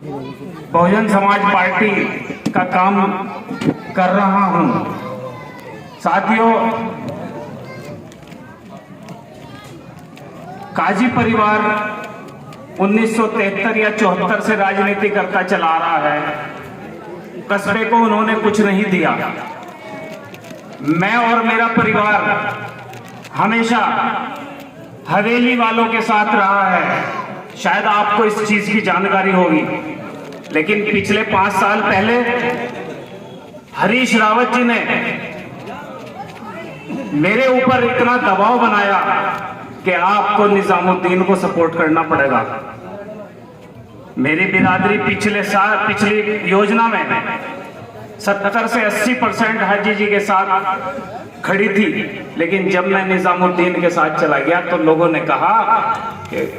Bahujan Samaj party का काम कर रहा हूं। साथियों, काजी परिवार 1973 या 74 से राजनीति करता चला रहा है। कस्बे को उन्होंने कुछ नहीं दिया। मैं और मेरा परिवार हमेशा हवेली वालों के साथ रहा है। शायद आपको इस चीज की जानकारी होगी, लेकिन पिछले 5 साल पहले हरीश रावत जी ने मेरे ऊपर इतना दबाव बनाया कि आपको निजामुद्दीन को सपोर्ट करना पड़ेगा। मेरी बिरादरी पिछली योजना में 70 से 80% हाजी जी के साथ खड़ी थी, लेकिन जब मैं निजामुद्दीन के साथ चला गया तो लोगों ने कहा कि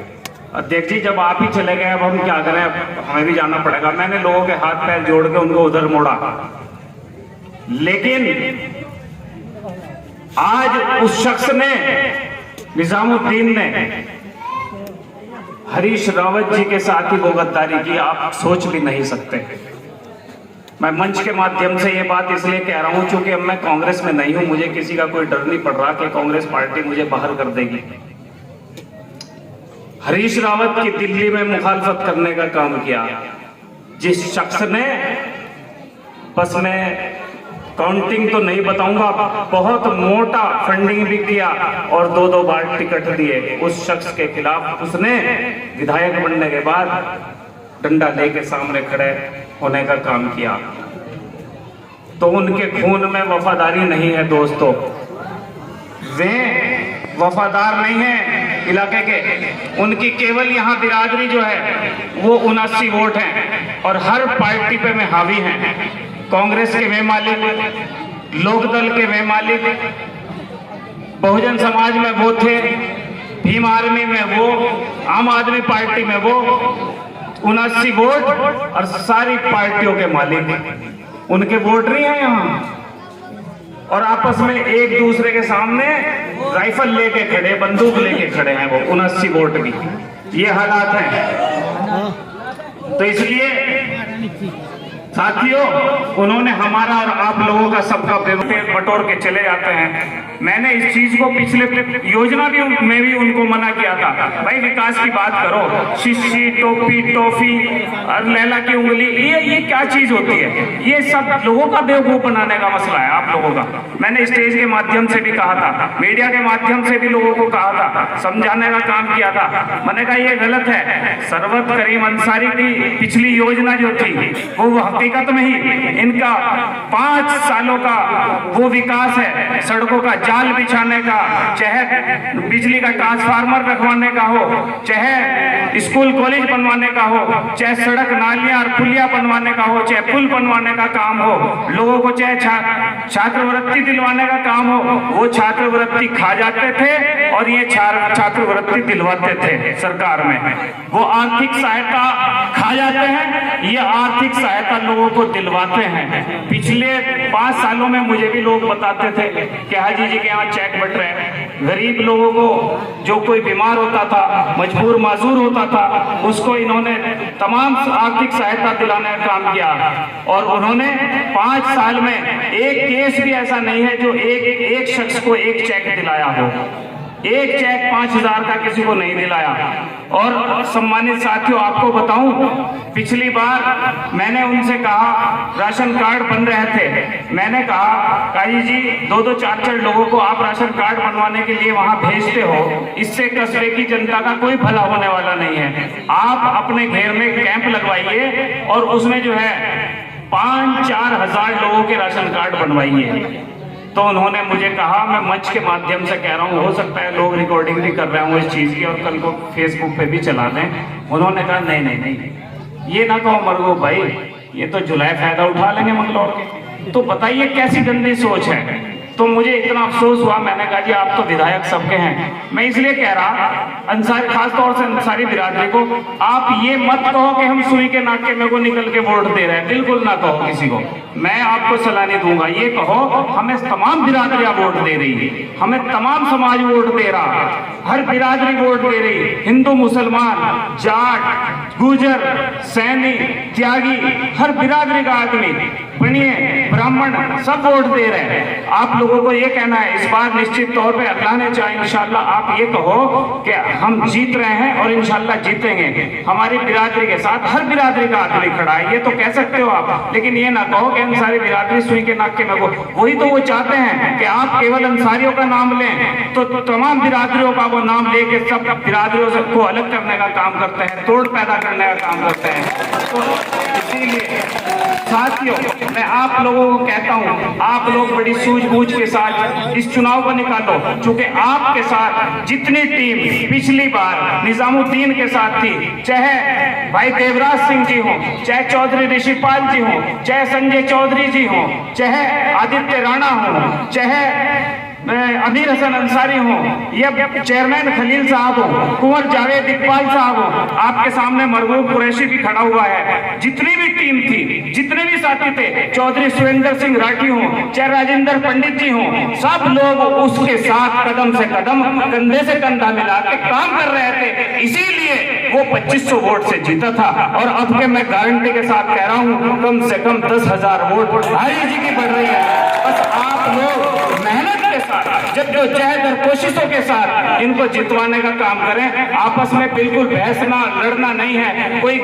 अध्यक्ष जी, जब आप ही चले गए अब हम क्या करें, हमें भी जाना पड़ेगा। मैंने लोगों के हाथ पैर जोड़ के उनको उधर मोड़ा। लेकिन आज उस शख्स ने, निजामुद्दीन ने हरीश रावत जी के साथ ही वो गद्दारी की, आप सोच भी नहीं सकते। मैं मंच के माध्यम से ये बात इसलिए कह रहा हूं क्योंकि अब मैं कांग्रेस में नहीं हूं। मुझे किसी का कोई डर नहीं पड़ रहा कि कांग्रेस पार्टी मुझे बाहर कर देगी। हरीश रावत की दिल्ली में मुखालफत करने का काम किया, जिस शख्स ने, बस मैं काउंटिंग तो नहीं बताऊंगा, बहुत मोटा फंडिंग भी किया और 2-2 बार टिकट दिए, उस शख्स के खिलाफ उसने विधायक बनने के बाद डंडा लेके सामने खड़े होने का काम किया। तो उनके खून में वफादारी नहीं है दोस्तों। वे वफादार नहीं है इलाके के। उनकी केवल यहाँ बिरादरी जो है वो 79 वोट हैं और हर पार्टी पे में हावी हैं। कांग्रेस के वे मालिक, लोकदल के वे मालिक, बहुजन समाज में वो थे, भीम आर्मी में वो, आम आदमी पार्टी में वो, 79 वोट और सारी पार्टियों के मालिक। उनके वोट नहीं है यहाँ, और आपस में एक दूसरे के सामने राइफल लेके खड़े, बंदूक लेके खड़े हैं वो 79 वोट की। ये हालात हैं। तो इसलिए साथियों, उन्होंने हमारा और आप लोगों का सबका बटोर के चले जाते हैं। मैंने इस चीज को पिछले योजना में भी उनको मना किया था, भाई विकास की बात करो, शिष्य, टोपी, टॉफी और लैला की उंगली, ये क्या चीज होती है? ये सब लोगों का बेवकूफ बनाने का मसला है, आप लोगों का। मैंने स्टेज के माध्यम से भी कहा था, मीडिया के माध्यम से भी लोगों को कहा था, समझाने का काम किया था। मैंने कहा ये गलत है। सरवत करीम अंसारी की पिछली योजना जो थी वो हकीकत में ही इनका 5 सालों का वो विकास है, सड़कों का जाल बिछाने का, चाहे बिजली का ट्रांसफार्मर रखवाने का हो, चाहे स्कूल कॉलेज बनवाने का हो, चाहे सड़क नालियां और पुलिया बनवाने का हो, चाहे पुल बनवाने का काम हो, लोगों को चाहे छात्रवृत्ति दिलवाने का काम हो, वो छात्रवृत्ति खा जाते थे और ये छात्रवृत्ति दिलवाते थे सरकार में। वो आर्थिक सहायता खा जाते हैं, ये आर्थिक सहायता लोगों को दिलवाते हैं। पिछले 5 सालों में मुझे भी लोग बताते थे कि हाजी जी के यहाँ चेक बट रहे हैं। गरीब लोगों को, जो कोई बीमार होता था, मजबूर माजूर होता था, उसको इन्होंने तमाम आर्थिक सहायता दिलाने का काम किया। और उन्होंने 5 साल में एक केस भी ऐसा नहीं है जो एक शख्स को एक चेक दिलाया हो। एक चेक 5000 का किसी को नहीं दिलाया। और सम्मानित साथियों, आपको बताऊं, पिछली बार मैंने उनसे कहा, राशन कार्ड बन रहे थे, मैंने कहा काजी जी 2-2, 4-4 लोगों को आप राशन कार्ड बनवाने के लिए वहां भेजते हो, इससे कस्बे की जनता का कोई भला होने वाला नहीं है। आप अपने घेर में कैंप लगवाइए और उसमें जो है 5-4 हजार लोगों के राशन कार्ड बनवाइए। तो उन्होंने मुझे कहा, मैं मंच के माध्यम से कह रहा हूँ, हो सकता है लोग रिकॉर्डिंग भी कर रहे हूँ इस चीज की और कल को फेसबुक पे भी चला दें। उन्होंने कहा नहीं, ये ना कहो मरगो भाई, ये तो जुलाई फायदा उठा लेंगे मंगलौर के। तो बताइए कैसी गंदी सोच है। तो मुझे इतना अफसोस हुआ, मैंने कहा जी आप तो विधायक सबके हैं। मैं इसलिए कह रहा अंसारी, खासतौर से अंसारी बिरादरी को, आप ये मत कहो कि हम सुई के नाके में को निकल के वोट दे रहे हैं, बिल्कुल ना कहो किसी को। मैं आपको सलाह नहीं दूंगा, ये कहो हमें तमाम बिरादरियां वोट दे रही है, हमें तमाम समाज वोट दे रहा, हर बिरादरी वोट दे रही, हिंदू, मुसलमान, जाट, गुजर, सैनी, त्यागी, हर बिरादरी का आदमी, बनिए, ब्राह्मण, सब वोट दे रहे हैं। आप लोगों को ये कहना है इस बार निश्चित तौर पे अल्लाह ने चाहे इंशाल्लाह आप ये कहो कि हम जीत रहे हैं और इंशाल्लाह जीतेंगे। हमारी बिरादरी के साथ हर बिरादरी का आदमी खड़ा है, ये तो कह सकते हो आप, लेकिन ये ना कहो कि अंसारी बिरादरी सुई के नाक के में वही तो वो चाहते हैं कि आप केवल अंसारियों का नाम लें तो तमाम बिरादरियों का वो नाम लेके सब बिरादरियों को अलग करने का काम करते हैं, तोड़ पैदा करने का काम करते हैं। तो इसीलिए साथियों मैं आप लोगों को कहता हूं, आप लोग बड़ी सूझबूझ के साथ इस चुनाव को निकालो, क्योंकि आपके साथ जितनी टीम पिछली बार निजामुद्दीन के साथ थी, चाहे भाई देवराज सिंह जी हो, चाहे चौधरी ऋषिपाल जी हो, चाहे संजय चौधरी जी हो, चाहे आदित्य राणा हो, चाहे अमीर हसन अंसारी हो, या चेयरमैन खलील साहब हो, कुंवर जावेद इकबाल साहब हो, आपके सामने मरगूब कुरैशी भी खड़ा हुआ है, जितनी भी टीम थी, जितने भी साथी थे, चौधरी सुरेंद्र सिंह राठी हो, चाहे राजेंद्र पंडित जी हो, सब लोग उसके साथ कदम से कदम, कंधे से कंधा मिला के काम कर रहे थे। इसीलिए वो 2500 वोट से जीता था। और अब के मैं गारंटी के साथ कह रहा हूँ कम से कम 10,000 वोट भाई जी की बढ़ रही है। बस आप लोग मेहनत के साथ, जब जो जहद और कोशिशों के साथ इनको जितवाने का काम करें। आपस में बिल्कुल बहसना लड़ना नहीं है। कोई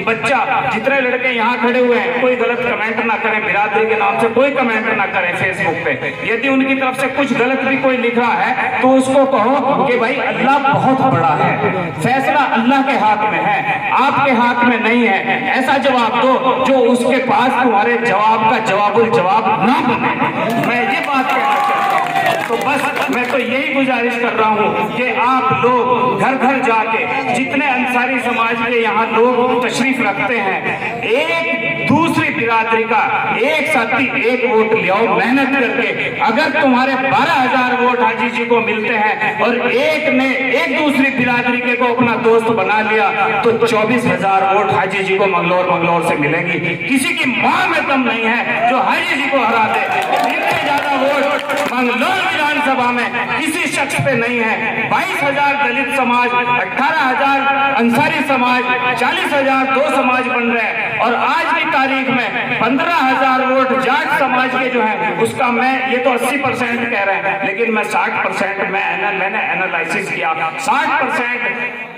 बच्चा, जितने लड़के यहाँ खड़े हुए हैं, कोई गलत कमेंट ना करें, बिरादरी के नाम से कोई कमेंट ना करें फेसबुक पे। यदि उनकी तरफ से कुछ गलत भी कोई लिख रहा है तो उसको कहो कि भाई अल्लाह बहुत बड़ा है, फैसला अल्लाह के हाथ में है, आपके हाथ में नहीं है। ऐसा जवाब दो जो उसके पास तुम्हारे जवाब का जवाब ना बने। मैं ये बात कहना चाहता हूँ। तो बस मैं तो यही गुजारिश कर रहा हूँ कि आप लोग घर घर जाके जितने अंसारी समाज के यहाँ लोग तशरीफ रखते हैं, एक दूसरी बिरादरी का एक साथी एक वोट ले आओ मेहनत करके। अगर तुम्हारे 12,000 वोट हाजी जी को मिलते हैं और एक ने एक दूसरी बिरादरी के को अपना दोस्त बना लिया तो 24,000 वोट हाजी जी को मंगलौर से मिलेंगी। किसी की मां में दम नहीं है जो हाजी जी को हरा दे। इतने ज्यादा वोट मंगलौर विधानसभा में किसी शख्स पे नहीं है। 22,000 दलित समाज, 18,000 अंसारी समाज, 40,000 दो समाज बन रहे हैं। और आज की तारीख में 15,000 वोट जाट समाज के जो है उसका मैं, ये तो 80% कह रहे हैं, लेकिन मैं 60% मैंने एनालिसिस किया, 60%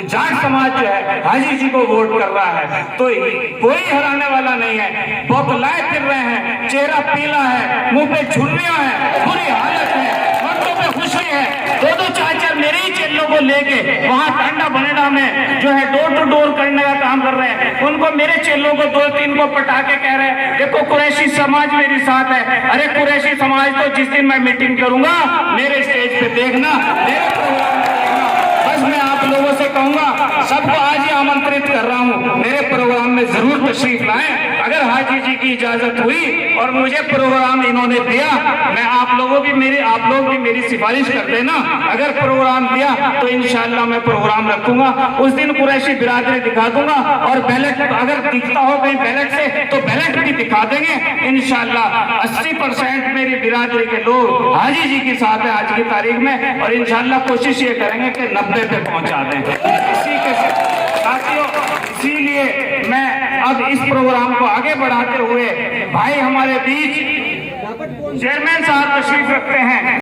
जाट समाज जो है हाजी जी को वोट कर रहा है। तो कोई हराने वाला नहीं है। बौखलाए फिर रहे हैं, चेहरा पीला है, मुंह पे झुर्रियां हैं, बुरी हालत है, मर्दों पे खुशी है। दो चाचा मेरे ही चेलों को लेके वहां टांडा बनेडा में जो है डोर टू डोर करने का काम कर रहे हैं। उनको मेरे चेलों को 2-3 को पटा के कह रहे हैं देखो कुरैशी समाज मेरे साथ है। अरे कुरैशी समाज तो जिस दिन मैं मीटिंग करूंगा मेरे स्टेज पे देखना, मेरे प्रोग्राम पे देखना। बस मैं आप लोगों से कहूंगा, सबको आज ही आमंत्रित कर रहा हूं, मेरे प्रोग्राम में जरूर तशरीफ लाएं। अगर हाजी जी की इजाजत हुई और मुझे प्रोग्राम इन्होंने दिया, मैं आप लोग भी मेरी सिफारिश कर देना। अगर प्रोग्राम दिया तो इंशाल्लाह मैं प्रोग्राम रखूंगा। उस दिन कुरैशी बिरादरी दिखा दूंगा और बैलेट अगर दिखता हो कहीं बैलेट से तो बैलेट भी दिखा देंगे इंशाल्लाह। 80% मेरी बिरादरी के लोग हाजी जी के साथ है आज की तारीख में, और इंशाल्लाह कोशिश ये करेंगे कि 90 पे पहुंचा दें। इसी के साथियों, इसीलिए मैं अब इस प्रोग्राम को आगे बढ़ाते हुए भाई हमारे बीच चेयरमैन साहब तशरीफ रखते हैं।